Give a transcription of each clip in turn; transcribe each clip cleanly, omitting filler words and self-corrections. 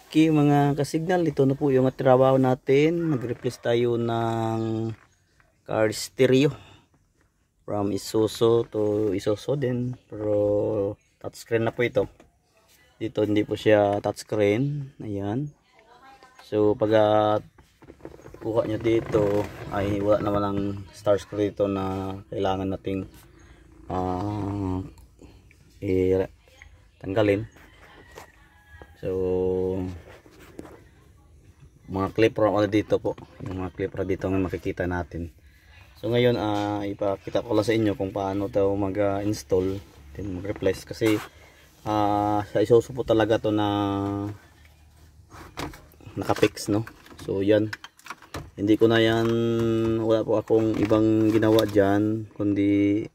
Okay mga kasignal, ito na po yung trabaho natin. Nag-replace tayo ng car stereo from Isuzu to Isuzu din, pero touchscreen na po ito. Dito hindi po siya touchscreen. Ayan. So pag kuha nyo dito ay wala naman ang star screen dito na kailangan nating tanggalin. So mga clipper dito po, yung mga clipper dito ang makikita natin. So ngayon ipakita ko lang sa inyo kung paano ito mag-install then mag-replace, kasi sa Isuzu po talaga to na nakapix, no. So yan, hindi ko na yan, wala po akong ibang ginawa dyan kundi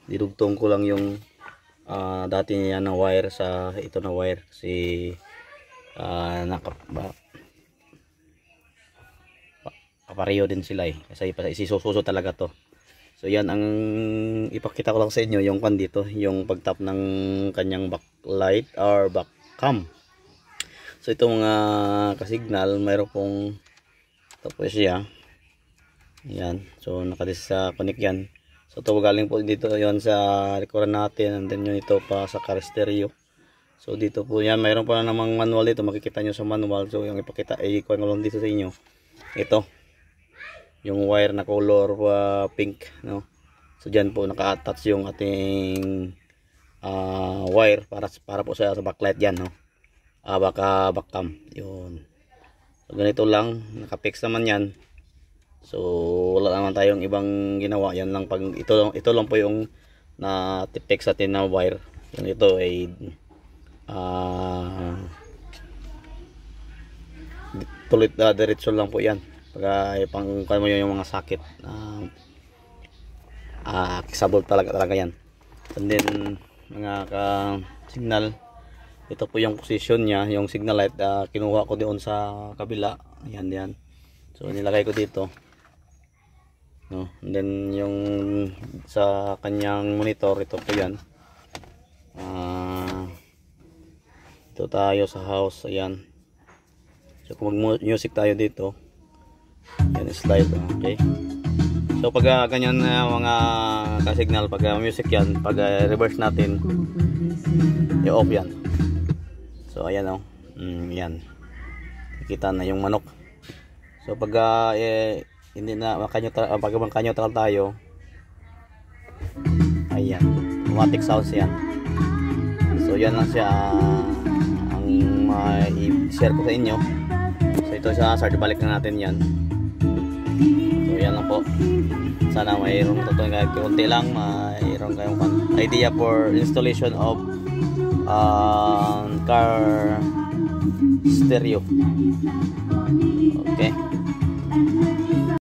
didugtong ko lang yung dati niya na wire sa ito na wire, kasi kapareho din sila kasi isisususo talaga to. So yan ang ipakita ko lang sa inyo, yung kan dito, yung pagtap ng kanyang backlight or back cam. So itong kasignal, mayroon pong tapos siya. Yan, so nakadisconnect yan. So ito galing po dito yon sa likuran natin, and then yun ito pa sa car stereo. So dito po yan, mayroon pa namang manual dito, makikita nyo sa manual. So yung ipakita ay ikuha lang dito sa inyo. Ito yung wire na color pink, no. So dyan po naka-attach yung ating wire para po sa backlight yan, no. Backcam yun. So ganito lang, naka-fix naman yan. So wala naman tayong ibang ginawa, yan lang. Pag ito lang po yung na-fix natin na wire. Yung ito ay tuloy diretso lang po yan. Pag pang kaya mo yung mga sakit, kisabol talaga yan. And then mga signal, ito po yung position niya, yung signal light, kinuha ko doon sa kabila. Ayan yan. So nilagay ko dito, no. And then yung sa kanyang monitor, ito po yan. Ito tayo sa house, ayan. So kung mag-music tayo dito, yan, slide, okay. So pag ganyan mga ka-signal, pag music yan, pag reverse natin, i-off yan. So ayan, yan, nakikita na yung manok. So pag hindi na pag tayo, ayan, automatic sounds yan. So yan lang siya ang i-share ko sa inyo. So ito sa hazard, balik na natin yan. So yan lang po, sana mayroong konti lang, mayroong kayong idea for installation of car stereo. Okay.